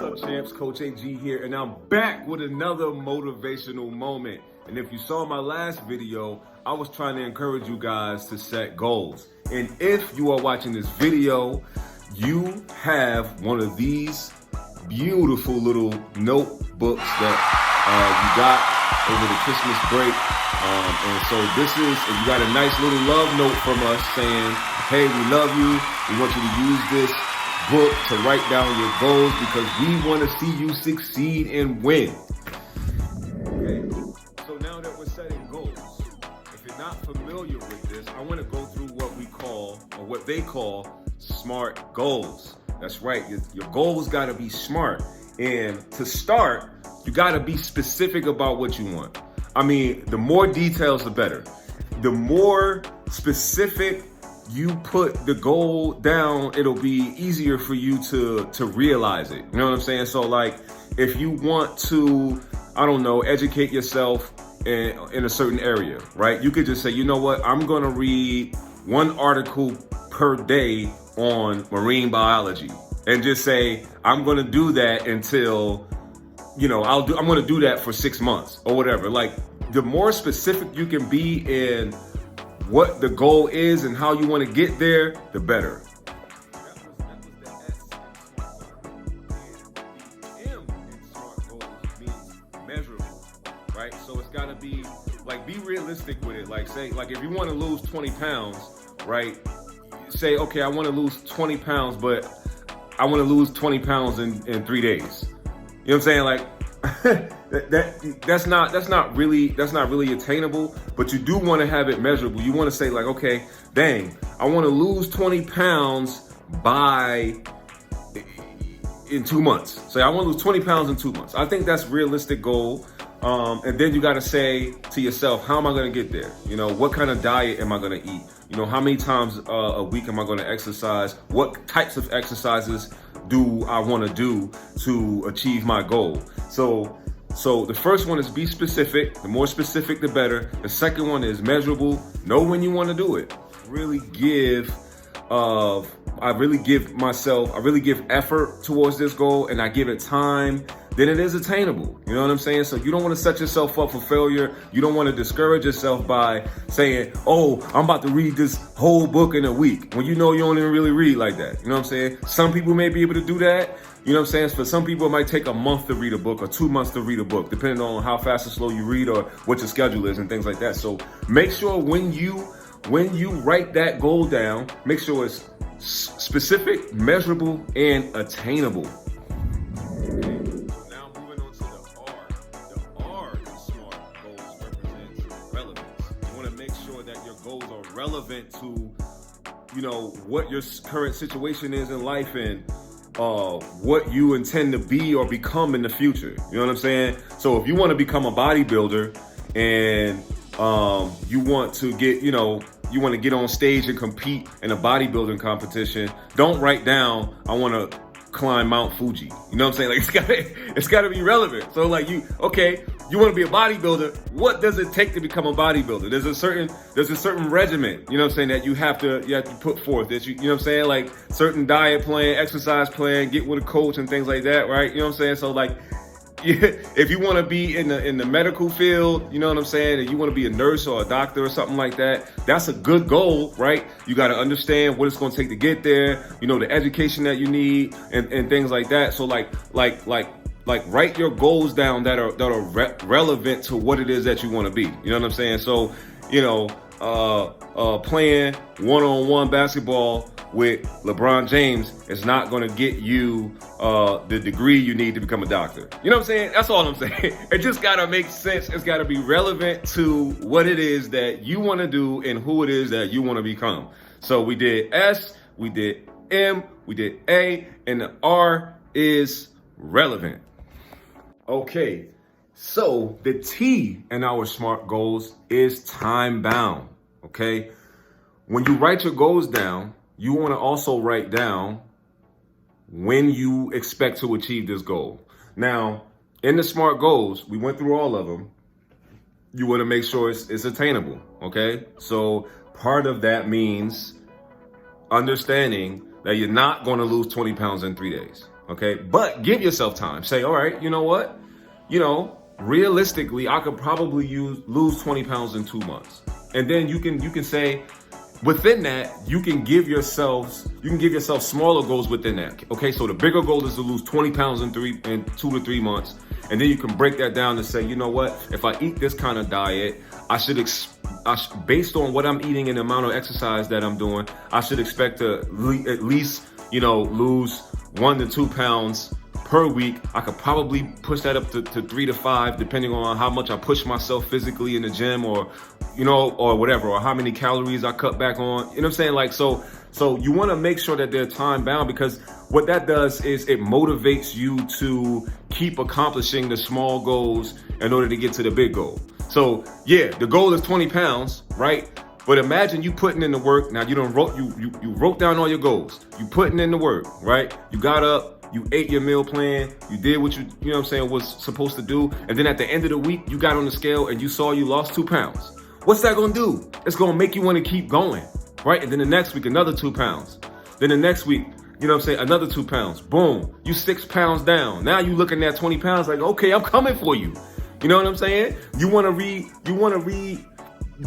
up, champs? Coach AG here, and I'm back with another motivational moment. And if you saw my last video, I was trying to encourage you guys to set goals. And if you are watching this video, you have one of these beautiful little notebooks that you got over the Christmas break. And so this is, and you got a nice little love note from us saying, hey, we love you. We want you to use this book to write down your goals because we want to see you succeed and win. Okay, so now that we're setting goals, if you're not familiar with this, I want to go through what we call, or what they call, SMART goals. That's right, your goals got to be smart. And to start, you got to be specific about what you want. I mean, the more details, the better. The more specific you put the goal down, it'll be easier for you to realize it. You know what I'm saying? So like, if you want to, I don't know, educate yourself in a certain area, right? You could just say, you know what? I'm going to read one article per day on marine biology, and just say, I'm going to do that until, I'm going to do that for 6 months or whatever. Like, the more specific you can be in what the goal is and how you want to get there, the better. That was the S in SMART goals. And the M in SMART goals means measurable, right? So it's got to be, like, be realistic with it. Like, say, like, if you want to lose 20 pounds, right? Say, okay, I want to lose 20 pounds, but I want to lose 20 pounds in 3 days. You know what I'm saying? Like, that's not really attainable, but you do want to have it measurable. You want to say like, okay, dang, I want to lose 20 pounds in 2 months. Say I want to lose 20 pounds in 2 months. I think that's a realistic goal. And then you got to say to yourself, how am I going to get there? What kind of diet am I going to eat? How many times a week am I going to exercise? What types of exercises do I want to do to achieve my goal? So the first one is be specific. The more specific, the better. The second one is measurable. Know when you want to do it. I really give effort towards this goal, and I give it time. Then it is attainable. You know what I'm saying? So you don't want to set yourself up for failure. You don't want to discourage yourself by saying, oh, I'm about to read this whole book in a week, when you don't even really read like that. You know what I'm saying? Some people may be able to do that. You know what I'm saying? For some people, it might take a month to read a book or 2 months to read a book, depending on how fast or slow you read or what your schedule is and things like that. So make sure when you write that goal down, make sure it's specific, measurable, and attainable. Relevant to what your current situation is in life and what you intend to be or become in the future. You know what I'm saying? So if you want to become a bodybuilder and you want to get on stage and compete in a bodybuilding competition, don't write down, I want to climb Mount Fuji. You know what I'm saying? Like, it's got to be relevant. So like, you want to be a bodybuilder. What does it take to become a bodybuilder? There's a certain regimen, you know what I'm saying, that you have to put forth. That you know what I'm saying, like certain diet plan, exercise plan, get with a coach and things like that, right? You know what I'm saying? So like, if you want to be in the medical field, you know what I'm saying, and you want to be a nurse or a doctor or something like that, that's a good goal, right? You got to understand what it's going to take to get there, the education that you need and things like that. So like write your goals down that are relevant to what it is that you want to be. You know what I'm saying? So, playing one-on-one basketball with LeBron James is not going to get you the degree you need to become a doctor. You know what I'm saying? That's all I'm saying. It just got to make sense. It's got to be relevant to what it is that you want to do and who it is that you want to become. So we did S, we did M, we did A, and the R is relevant. Okay, so the T in our SMART goals is time bound. Okay, when you write your goals down, you want to also write down when you expect to achieve this goal. Now, in the SMART goals, we went through all of them. You want to make sure it's attainable, okay? So part of that means understanding that you're not going to lose 20 pounds in 3 days. Okay, but give yourself time. Say, all right, you know what? Realistically, I could probably lose 20 pounds in 2 months. And then you can say, within that, you can give yourself smaller goals within that. Okay, so the bigger goal is to lose 20 pounds in 2 to 3 months. And then you can break that down and say, you know what? If I eat this kind of diet, based on what I'm eating and the amount of exercise that I'm doing, I should expect to at least, lose 1 to 2 pounds per week. I could probably push that up to 3 to 5, depending on how much I push myself physically in the gym, or whatever, or how many calories I cut back on. You know what I'm saying? Like, so you want to make sure that they're time bound, because what that does is it motivates you to keep accomplishing the small goals in order to get to the big goal. So yeah, the goal is 20 pounds, right? But imagine you putting in the work. Now you wrote down all your goals. You putting in the work, right? You got up, you ate your meal plan, you did what was supposed to do. And then at the end of the week, you got on the scale and you saw you lost 2 pounds. What's that gonna do? It's gonna make you wanna keep going, right? And then the next week, another 2 pounds. Then the next week, another 2 pounds. Boom, you 6 pounds down. Now you looking at 20 pounds like, okay, I'm coming for you. You know what I'm saying? You wanna read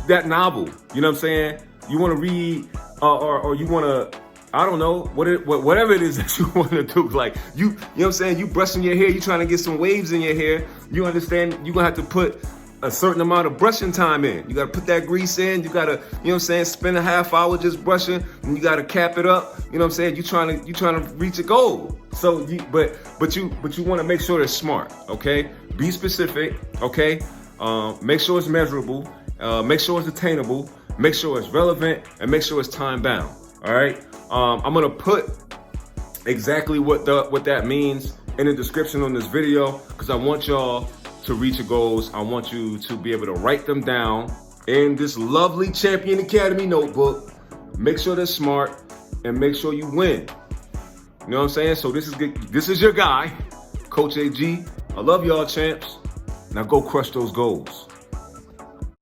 that novel. You know what I'm saying? You wanna read, or you wanna, I don't know, whatever it is that you want to do. Like, you know what I'm saying? You brushing your hair, you trying to get some waves in your hair. You understand you're going to have to put a certain amount of brushing time in. You got to put that grease in. You got to, spend a half hour just brushing, and you got to cap it up. You know what I'm saying? You trying to reach a goal. So, but you want to make sure it's smart, okay? Be specific, okay? Make sure it's measurable. Make sure it's attainable. Make sure it's relevant, and make sure it's time bound. All right. I'm gonna put exactly what that means in the description on this video, because I want y'all to reach your goals. I want you to be able to write them down in this lovely Champion Academy notebook. Make sure they're smart and make sure you win. You know what I'm saying? So this is your guy, Coach AG. I love y'all, champs. Now go crush those goals.